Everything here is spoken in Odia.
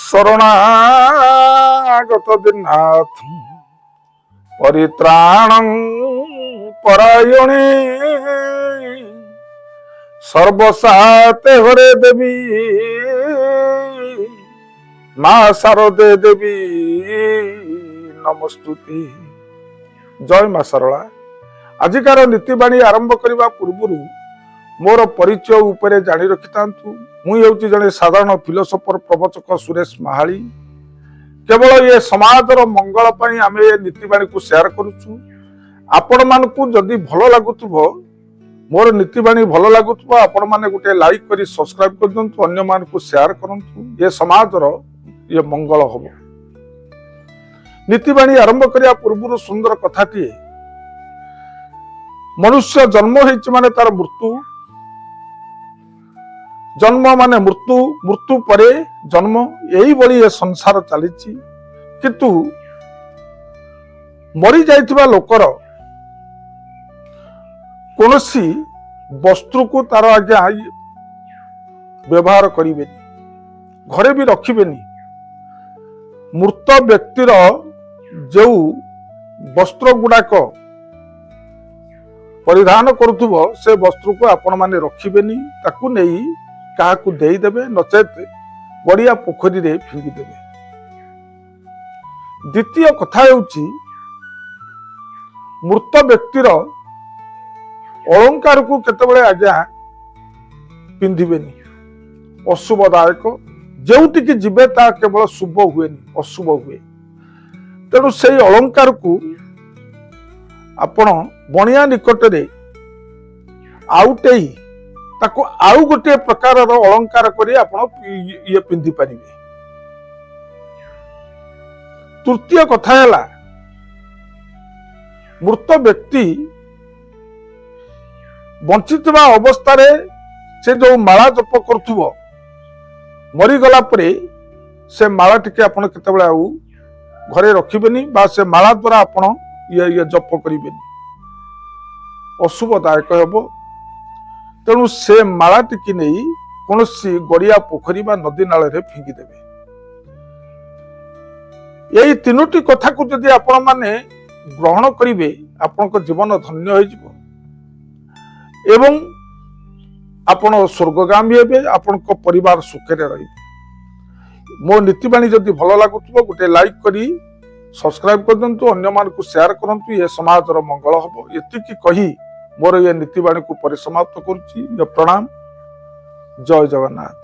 শরণাগত দীননাথ পরিত্রাণং পরায়ণে সর্বসাতে হরে দেবী মা শারদে দেবী নমস্তুতি। জয় মা শারଳା। ଆଜିକାର ନୀତିବାଣୀ ଆରମ୍ଭ କରିବା ପୂର୍ବରୁ ମୋର ପରିଚୟ ଉପରେ ଜାଣି ରଖିଥାନ୍ତୁ। ମୁଁ ହେଉଛି ଜଣେ ସାଧାରଣ ଫିଲୋସଫର ପ୍ରବଚକ ସୁରେଶ ମାହାଳି। କେବଳ ଏ ସମାଜର ମଙ୍ଗଳ ପାଇଁ ଆମେ ଏ ନୀତିବାଣୀକୁ ସେୟାର କରୁଛୁ। ଆପଣମାନଙ୍କୁ ଯଦି ଭଲ ଲାଗୁଥିବ, ମୋର ନୀତିବାଣୀ ଭଲ ଲାଗୁଥିବ, ଆପଣମାନେ ଗୋଟେ ଲାଇକ୍ କରି ସବସ୍କ୍ରାଇବ କରିଦିଅନ୍ତୁ, ଅନ୍ୟମାନଙ୍କୁ ସେୟାର କରନ୍ତୁ। ଏ ସମାଜର ଇଏ ମଙ୍ଗଳ ହବ। ନୀତିବାଣୀ ଆରମ୍ଭ କରିବା ପୂର୍ବରୁ ସୁନ୍ଦର କଥାଟିଏ, ମନୁଷ୍ୟ ଜନ୍ମ ହେଇଛି ମାନେ ତାର ମୃତ୍ୟୁ, ଜନ୍ମ ମାନେ ମୃତ୍ୟୁ, ମୃତ୍ୟୁ ପରେ ଜନ୍ମ, ଏଇଭଳି ଏ ସଂସାର ଚାଲିଛି। କିନ୍ତୁ ମରି ଯାଇଥିବା ଲୋକର କୌଣସି ବସ୍ତୁକୁ ତାର ଆଜ୍ଞା ବ୍ୟବହାର କରିବେନି, ଘରେ ବି ରଖିବେନି। ମୃତ ବ୍ୟକ୍ତିର ଯେଉଁ ବସ୍ତ୍ର ଗୁଡାକ ପରିଧାନ କରୁଥିବ ସେ ବସ୍ତ୍ରକୁ ଆପଣମାନେ ରଖିବେନି, ତାକୁ ନେଇ କାହାକୁ ଦେଇଦେବେ, ନଚେତ ଗଡିଆ ପୋଖରୀରେ ଫିଙ୍ଗିଦେବେ। ଦ୍ୱିତୀୟ କଥା ହେଉଛି, ମୃତ ବ୍ୟକ୍ତିର ଅଳଙ୍କାରକୁ କେତେବେଳେ ଆଜ୍ଞା ପିନ୍ଧିବେନି, ଅଶୁଭଦାୟକ। ଯେଉଁଠିକି ଯିବେ ତାହା କେବଳ ଶୁଭ ହୁଏନି, ଅଶୁଭ ହୁଏ। ତେଣୁ ସେଇ ଅଳଙ୍କାରକୁ ଆପଣ ବଣିଆ ନିକଟରେ ଆଉଟେଇ ତାକୁ ଆଉ ଗୋଟିଏ ପ୍ରକାରର ଅଳଙ୍କାର କରି ଆପଣ ଇଏ ପିନ୍ଧି ପାରିବେ। ତୃତୀୟ କଥା ହେଲା, ମୃତ ବ୍ୟକ୍ତି ବଞ୍ଚିଥିବା ଅବସ୍ଥାରେ ସେ ଯୋଉ ମାଳା ଜପ କରୁଥିବ, ମରିଗଲା ପରେ ସେ ମାଳା ଟିକେ ଆପଣ କେତେବେଳେ ଆଉ ଘରେ ରଖିବେନି, ବା ସେ ମାଳା ଦ୍ୱାରା ଆପଣ ଇଏ ଜପ କରିବେନି, ଅଶୁଭଦାୟକ ହେବ। ତେଣୁ ସେ ମାଳା ଟିକି ନେଇ କୌଣସି ଗଡିଆ ପୋଖରୀ ବା ନଦୀ ନାଳରେ ଫିଙ୍ଗିଦେବେ। ଏଇ ତିନୋଟି କଥାକୁ ଯଦି ଆପଣମାନେ ଗ୍ରହଣ କରିବେ, ଆପଣଙ୍କ ଜୀବନ ଧନ୍ୟ ହୋଇଯିବ ଏବଂ ଆପଣ ସ୍ୱର୍ଗଗାମୀ ହେବେ, ଆପଣଙ୍କ ପରିବାର ସୁଖରେ ରହିବେ। ମୋ ନୀତିବାଣୀ ଯଦି ଭଲ ଲାଗୁଥିବ, ଗୋଟେ ଲାଇକ୍ କରି ସବସ୍କ୍ରାଇବ କରିଦିଅନ୍ତୁ, ଅନ୍ୟମାନଙ୍କୁ ସେୟାର କରନ୍ତୁ, ଏ ସମାଜର ମଙ୍ଗଳ ହବ। ଏତିକି କହି ମୋର ଏ ନୀତିବାଣୀକୁ ପରିସମାପ୍ତ କରୁଛି। ପ୍ରଣାମ। ଜୟ ଜଗନ୍ନାଥ।